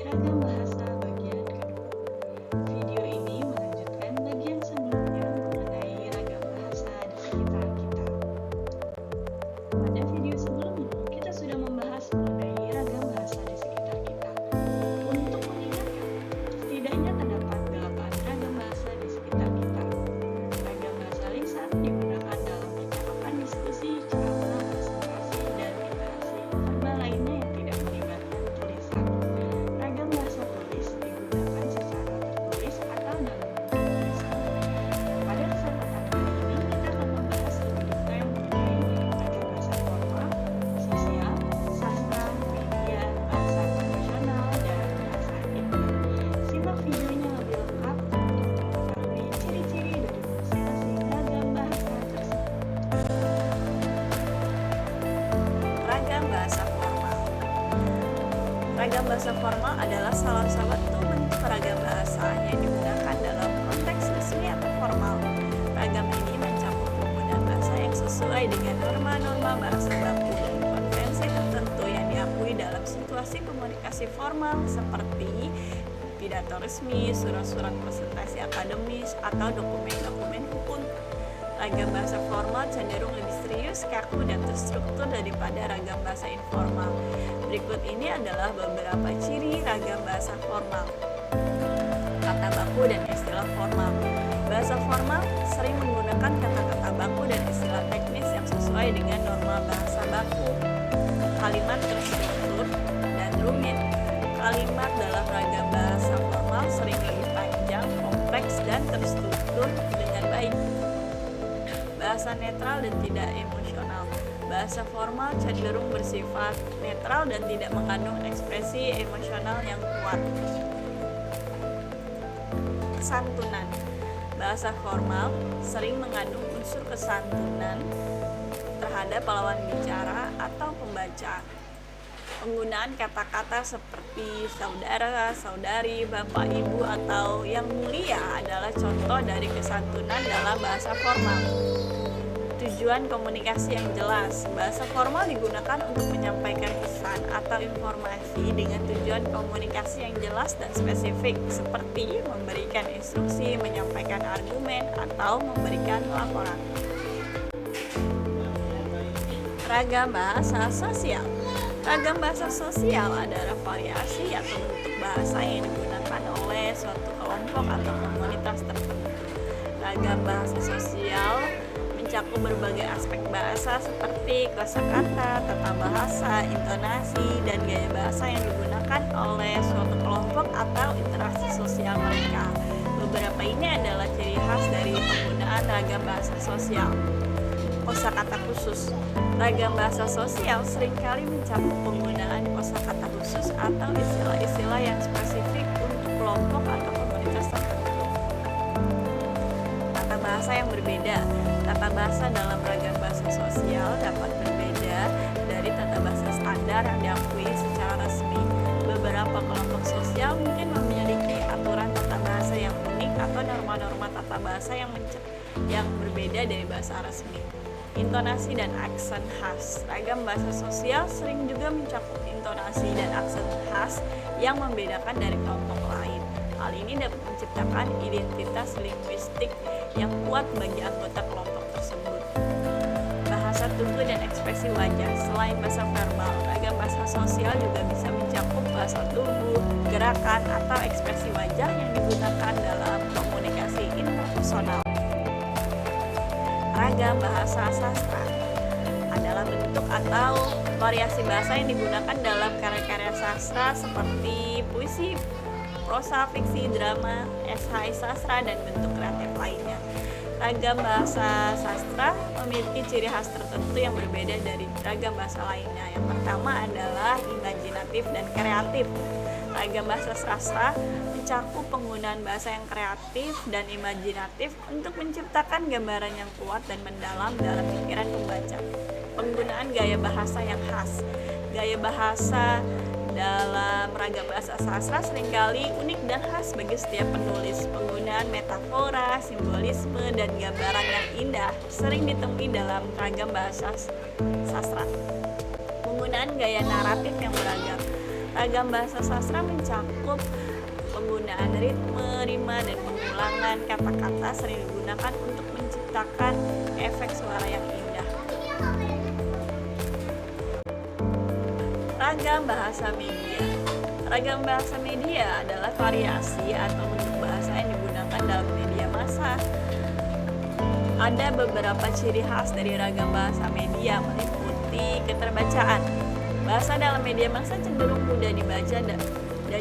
Ragam bahasa bagian kedua. Video ini melanjutkan bagian sebelumnya mengenai ragam bahasa di sekitar kita. Pada video sebelumnya, kita sudah membahas mengenai ragam bahasa di sekitar kita. Untuk mengingatkan, setidaknya terdapat 8 ragam bahasa di sekitar kita. Ragam bahasa lisan digunakan dalam percakapan, diskusi, ceramah, presentasi, dan interaksi verbal lainnya yang tidak melibatkan tulisan. Ragam bahasa tulis digunakan secara tertulis atau dalam bentuk tulisan. Pada kesempatan kali ini, kita akan membahas lebih detail mengenai ragam bahasa formal, sosial, sastra, media, bahasa profesional, dan bahasa intim. Simak videonya lebih lengkap untuk mengetahui ciri-ciri dari masing-masing ragam bahasa tersebut. Ragam bahasa formal. Ragam bahasa formal adalah salah satu bentuk ragam bahasa yang digunakan dalam konteks resmi atau formal. Ragam ini mencakup penggunaan bahasa yang sesuai dengan norma-norma bahasa baku dan konvensi tertentu yang diakui dalam situasi komunikasi formal seperti pidato resmi, surat-surat presentasi akademis, atau dokumen-dokumen hukum. Ragam bahasa formal cenderung lebih serius, kaku, dan terstruktur daripada ragam bahasa informal. Berikut ini adalah beberapa ciri ragam bahasa formal. Kata baku dan istilah formal. Bahasa formal sering menggunakan kata-kata baku dan istilah teknis yang sesuai dengan norma bahasa baku. Kalimat terstruktur dan rumit. Kalimat dalam ragam bahasa formal sering lebih panjang, kompleks, dan terstruktur dengan baik. Bahasa netral dan tidak emosional. Bahasa formal cenderung bersifat netral dan tidak mengandung ekspresi emosional yang kuat. Kesantunan. Bahasa formal sering mengandung unsur kesantunan terhadap lawan bicara atau pembaca. Penggunaan kata-kata seperti saudara, saudari, bapak, ibu, atau yang mulia adalah contoh dari kesantunan dalam bahasa formal. Tujuan komunikasi yang jelas. Bahasa formal digunakan untuk menyampaikan pesan atau informasi dengan tujuan komunikasi yang jelas dan spesifik, seperti memberikan instruksi, menyampaikan argumen, atau memberikan laporan. Ragam bahasa sosial. Ragam bahasa sosial adalah variasi atau bentuk bahasa yang digunakan oleh suatu kelompok atau komunitas tertentu. Ragam bahasa sosial mencakup berbagai aspek bahasa seperti kosakata, tata bahasa, intonasi, dan gaya bahasa yang digunakan oleh suatu kelompok atau interaksi sosial mereka. Beberapa ini adalah ciri khas dari penggunaan ragam bahasa sosial. Kosakata khusus. Ragam bahasa sosial seringkali mencakup penggunaan kosakata khusus atau istilah-istilah yang spesifik untuk kelompok atau komunitas tertentu. Tata bahasa yang berbeda. Tata bahasa dalam ragam bahasa sosial dapat berbeda dari tata bahasa standar yang diakui secara resmi. Beberapa kelompok sosial mungkin memiliki aturan tata bahasa yang unik atau norma-norma tata bahasa yang berbeda dari bahasa resmi. Intonasi dan aksen khas. Ragam bahasa sosial sering juga mencakup intonasi dan aksen khas yang membedakan dari kelompok lain. Hal ini dapat menciptakan identitas linguistik yang kuat bagi anggota kelompok tersebut. Bahasa tubuh dan ekspresi wajah. Selain bahasa verbal, ragam bahasa sosial juga bisa mencakup bahasa tubuh, gerakan, atau ekspresi wajah yang digunakan dalam komunikasi interpersonal. Ragam bahasa sastra adalah bentuk atau variasi bahasa yang digunakan dalam karya-karya sastra seperti puisi, prosa, fiksi, drama, esai sastra, dan bentuk kreatif lainnya. Ragam bahasa sastra memiliki ciri khas tertentu yang berbeda dari ragam bahasa lainnya. Yang pertama adalah imajinatif dan kreatif. Ragam bahasa sastra mencakup penggunaan bahasa yang kreatif dan imajinatif untuk menciptakan gambaran yang kuat dan mendalam dalam pikiran pembaca. Penggunaan gaya bahasa yang khas. Gaya bahasa dalam ragam bahasa sastra seringkali unik dan khas bagi setiap penulis. Penggunaan metafora, simbolisme, dan gambaran yang indah sering ditemui dalam ragam bahasa sastra. Penggunaan gaya naratif yang beragam. Ragam bahasa sastra mencakup penggunaan ritme, rima, dan pengulangan kata-kata sering digunakan untuk menciptakan efek suara yang indah. Ragam bahasa media. Ragam bahasa media adalah variasi atau bentuk bahasa yang digunakan dalam media massa. Ada beberapa ciri khas dari ragam bahasa media meliputi keterbacaan. Bahasa dalam media massa cenderung mudah dibaca dan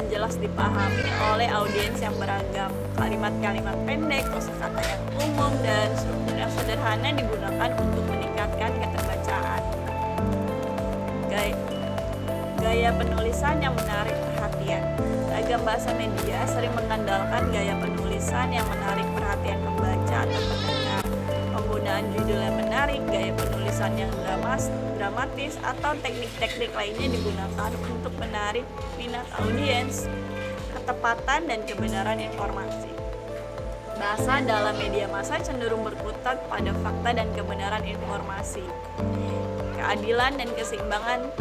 jelas dipahami oleh audiens yang beragam. Kalimat-kalimat pendek, kosakata yang umum, dan struktur yang sederhana digunakan untuk meningkatkan keterbacaan. Gaya penulisan yang menarik perhatian. Ragam bahasa media sering mengandalkan gaya penulisan yang menarik perhatian pembaca atau pendengar. Penggunaan judul yang menarik, gaya penulisan yang dramatis, atau teknik-teknik lainnya digunakan untuk menarik minat audiens. Ketepatan dan kebenaran informasi. Bahasa dalam media massa cenderung berkutat pada fakta dan kebenaran informasi. Keadilan dan keseimbangan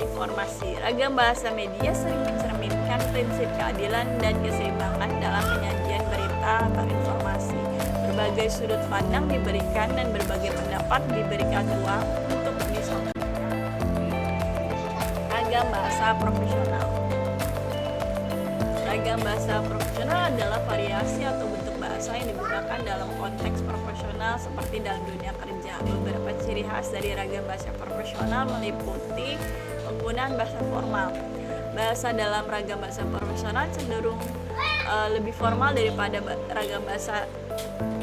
informasi. Ragam bahasa media sering mencerminkan prinsip keadilan dan keseimbangan dalam penyajian berita atau informasi. Berbagai sudut pandang diberikan dan berbagai pendapat diberikan ruang untuk disampaikan. Ragam bahasa profesional. Ragam bahasa profesional adalah variasi atau bentuk bahasa yang digunakan dalam konteks profesional seperti dalam dunia kerja. Beberapa ciri khas dari ragam bahasa profesional meliputi penggunaan bahasa formal. Bahasa dalam ragam bahasa profesional cenderung lebih formal daripada ragam bahasa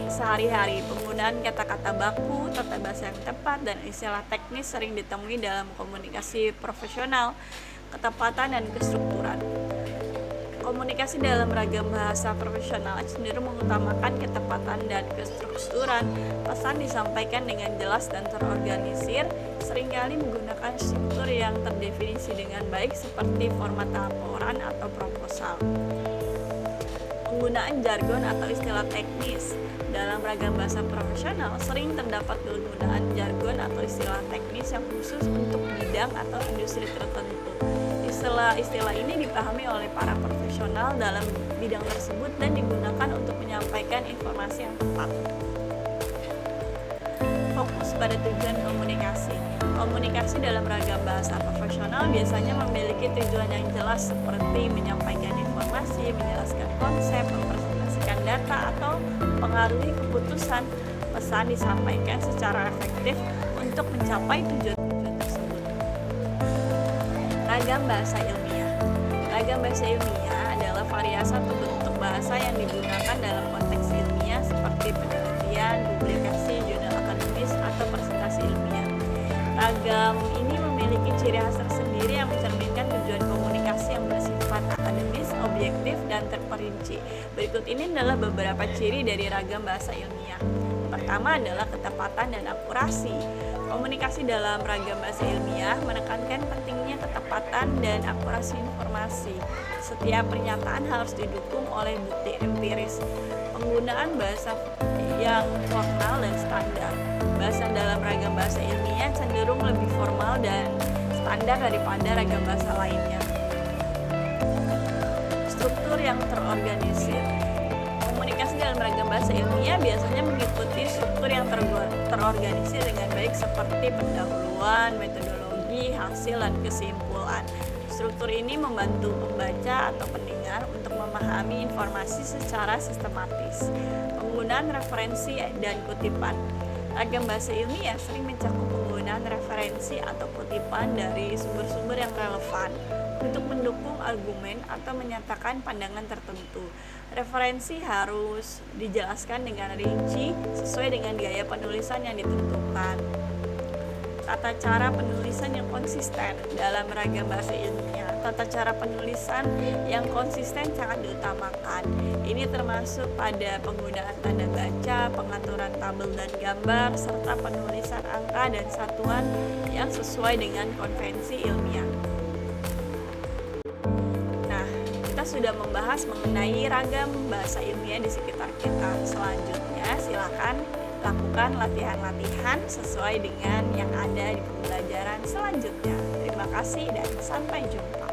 sehari-hari. Penggunaan kata-kata baku, tata bahasa yang tepat, dan istilah teknis sering ditemui dalam komunikasi profesional. Ketepatan dan kestrukturan. Komunikasi dalam ragam bahasa profesional cenderung mengutamakan ketepatan dan kestrukturan. Pesan disampaikan dengan jelas dan terorganisir, seringkali menggunakan struktur yang terdefinisi dengan baik seperti format laporan atau proposal. Penggunaan jargon atau istilah teknis. Dalam ragam bahasa profesional sering terdapat penggunaan jargon atau istilah teknis yang khusus untuk bidang atau industri tertentu. Istilah ini dipahami oleh para profesional dalam bidang tersebut dan digunakan untuk menyampaikan informasi yang tepat. Fokus pada tujuan komunikasi. Komunikasi dalam ragam bahasa profesional biasanya memiliki tujuan yang jelas seperti menyampaikan informasi, menjelaskan konsep, mempresentasikan data, atau mempengaruhi keputusan. Pesan disampaikan secara efektif untuk mencapai tujuan-tujuan tersebut. Ragam bahasa ilmiah. Ragam bahasa ilmiah adalah variasi atau bentuk bahasa yang digunakan dalam konteks ilmiah seperti penelitian, publikasi, jurnal akademis, atau presentasi ilmiah. Ragam ini memiliki ciri khas tersendiri yang mencerminkan tujuan komunikasi yang bersifat akademis, objektif, dan terperinci. Berikut ini adalah beberapa ciri dari ragam bahasa ilmiah. Pertama adalah ketepatan dan akurasi. Komunikasi dalam ragam bahasa ilmiah menekankan pentingnya ketepatan dan akurasi informasi. Setiap pernyataan harus didukung oleh bukti empiris. Penggunaan bahasa yang formal dan standar. Bahasa dalam ragam bahasa ilmiah cenderung lebih formal dan standar daripada ragam bahasa lainnya. Struktur yang terorganisir. Komunikasi dalam ragam bahasa ilmiah biasanya mengikuti struktur yang terorganisir dengan baik seperti pendahuluan, metodologi, hasil, dan kesimpulan. Struktur ini membantu pembaca atau pendengar untuk memahami informasi secara sistematis. Penggunaan referensi dan kutipan. Ragam bahasa ilmiah sering mencakup penggunaan referensi atau kutipan dari sumber-sumber yang relevan untuk mendukung argumen atau menyatakan pandangan tertentu. Referensi harus dijelaskan dengan rinci sesuai dengan gaya penulisan yang ditentukan. Tata cara penulisan yang konsisten dalam ragam bahasa ilmiah. Tata cara penulisan yang konsisten sangat diutamakan. Ini termasuk pada penggunaan tanda baca, pengaturan tabel dan gambar, serta penulisan angka dan satuan yang sesuai dengan konvensi ilmiah. Sudah membahas mengenai ragam bahasa ilmiah di sekitar kita. Selanjutnya silakan lakukan latihan-latihan sesuai dengan yang ada di pembelajaran selanjutnya. Terima kasih dan sampai jumpa.